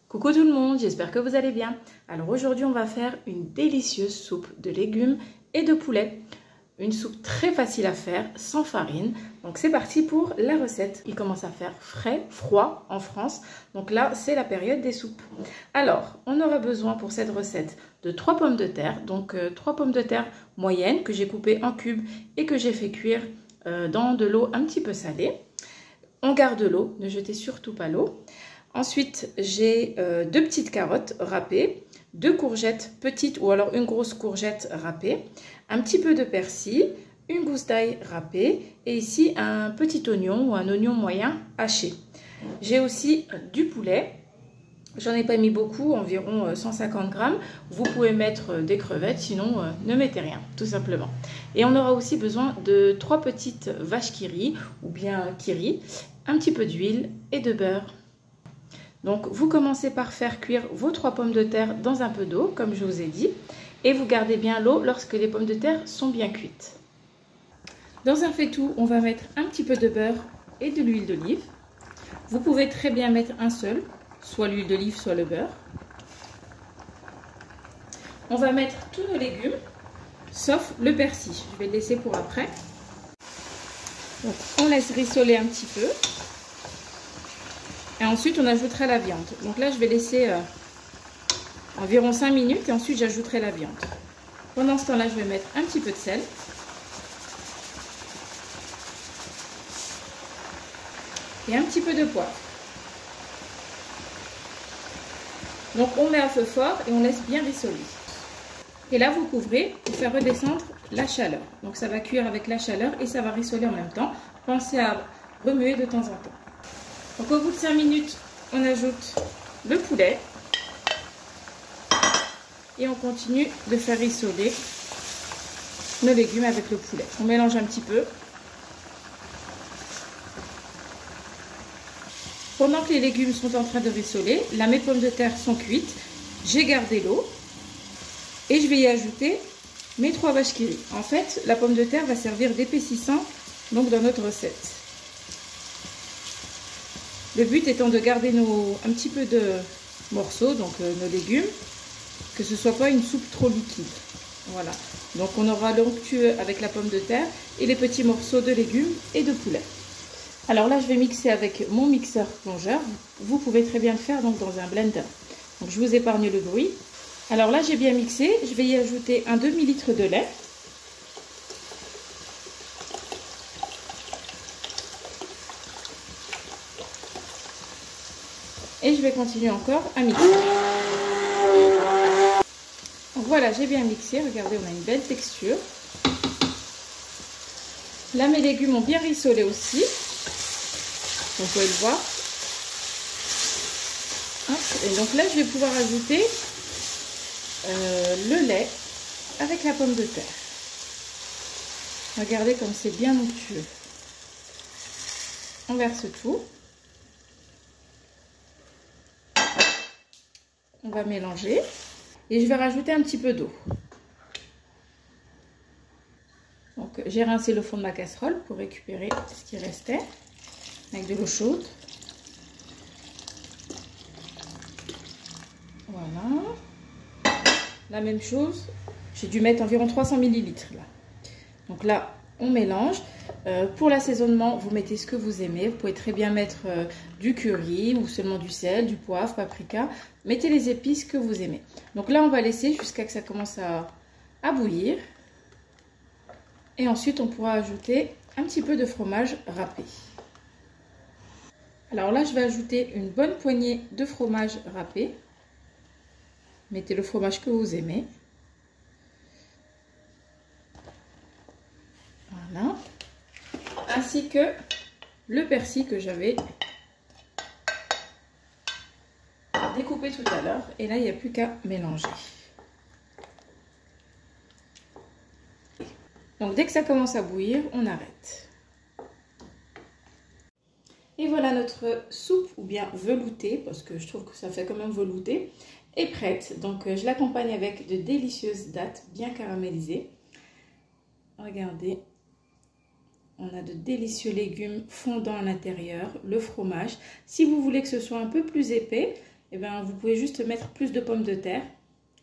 Coucou tout le monde, j'espère que vous allez bien. Alors aujourd'hui on va faire une délicieuse soupe de légumes et de poulet. Une soupe très facile à faire, sans farine. Donc c'est parti pour la recette. Il commence à faire frais, froid en France. Donc là c'est la période des soupes. Alors on aura besoin pour cette recette de 3 pommes de terre. Donc 3 pommes de terre moyennes que j'ai coupées en cubes et que j'ai fait cuire dans de l'eau un petit peu salée. On garde l'eau, ne jetez surtout pas l'eau. Ensuite, j'ai 2 petites carottes râpées, 2 courgettes petites ou alors une grosse courgette râpée, un petit peu de persil, une gousse d'ail râpée et ici un petit oignon ou un oignon moyen haché. J'ai aussi du poulet, j'en ai pas mis beaucoup, environ 150 grammes. Vous pouvez mettre des crevettes, sinon ne mettez rien, tout simplement. Et on aura aussi besoin de 3 petites vaches qui rient ou bien qui rient, un petit peu d'huile et de beurre. Donc vous commencez par faire cuire vos 3 pommes de terre dans un peu d'eau, comme je vous ai dit. Et vous gardez bien l'eau lorsque les pommes de terre sont bien cuites. Dans un faitout, on va mettre un petit peu de beurre et de l'huile d'olive. Vous pouvez très bien mettre un seul, soit l'huile d'olive, soit le beurre. On va mettre tous nos légumes, sauf le persil. Je vais le laisser pour après. Donc on laisse rissoler un petit peu. Et ensuite, on ajoutera la viande. Donc là, je vais laisser environ 5 minutes et ensuite, j'ajouterai la viande. Pendant ce temps-là, je vais mettre un petit peu de sel. Et un petit peu de poivre. Donc, on met à feu fort et on laisse bien rissoler. Et là, vous couvrez pour faire redescendre la chaleur. Donc, ça va cuire avec la chaleur et ça va rissoler en même temps. Pensez à remuer de temps en temps. Donc au bout de 5 minutes, on ajoute le poulet et on continue de faire rissoler nos légumes avec le poulet. On mélange un petit peu. Pendant que les légumes sont en train de rissoler, là mes pommes de terre sont cuites, j'ai gardé l'eau et je vais y ajouter mes 3 vaches qui rient. En fait, la pomme de terre va servir d'épaississant donc dans notre recette. Le but étant de garder un petit peu de morceaux, donc nos légumes, que ce ne soit pas une soupe trop liquide. Voilà. Donc on aura l'onctueux avec la pomme de terre et les petits morceaux de légumes et de poulet. Alors là, je vais mixer avec mon mixeur plongeur. Vous pouvez très bien le faire donc dans un blender. Donc je vous épargne le bruit. Alors là, j'ai bien mixé. Je vais y ajouter un demi-litre de lait. Et je vais continuer encore à mixer. Donc voilà, j'ai bien mixé. Regardez, on a une belle texture. Là, mes légumes ont bien rissolé aussi. Vous pouvez le voir. Et donc là, je vais pouvoir ajouter le lait avec la pomme de terre. Regardez comme c'est bien onctueux. On verse tout. On va mélanger et je vais rajouter un petit peu d'eau. Donc j'ai rincé le fond de ma casserole pour récupérer ce qui restait avec de l'eau chaude. Voilà. La même chose, j'ai dû mettre environ 300 ml là. Donc là, on mélange. Pour l'assaisonnement, vous mettez ce que vous aimez. Vous pouvez très bien mettre du curry ou seulement du sel, du poivre, paprika. Mettez les épices que vous aimez. Donc là, on va laisser jusqu'à ce que ça commence à bouillir. Et ensuite, on pourra ajouter un petit peu de fromage râpé. Alors là, je vais ajouter une bonne poignée de fromage râpé. Mettez le fromage que vous aimez. Voilà. Ainsi que le persil que j'avais découpé tout à l'heure. Et là, il n'y a plus qu'à mélanger. Donc, dès que ça commence à bouillir, on arrête. Et voilà notre soupe, ou bien veloutée, parce que je trouve que ça fait quand même velouté, est prête. Donc, je l'accompagne avec de délicieuses dattes bien caramélisées. Regardez. On a de délicieux légumes fondants à l'intérieur, le fromage. Si vous voulez que ce soit un peu plus épais, eh bien, vous pouvez juste mettre plus de pommes de terre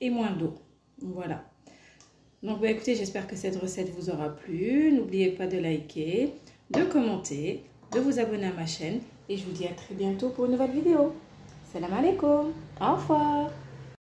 et moins d'eau. Voilà. Donc, bah, écoutez, j'espère que cette recette vous aura plu. N'oubliez pas de liker, de commenter, de vous abonner à ma chaîne. Et je vous dis à très bientôt pour une nouvelle vidéo. Salam alaikum. Au revoir.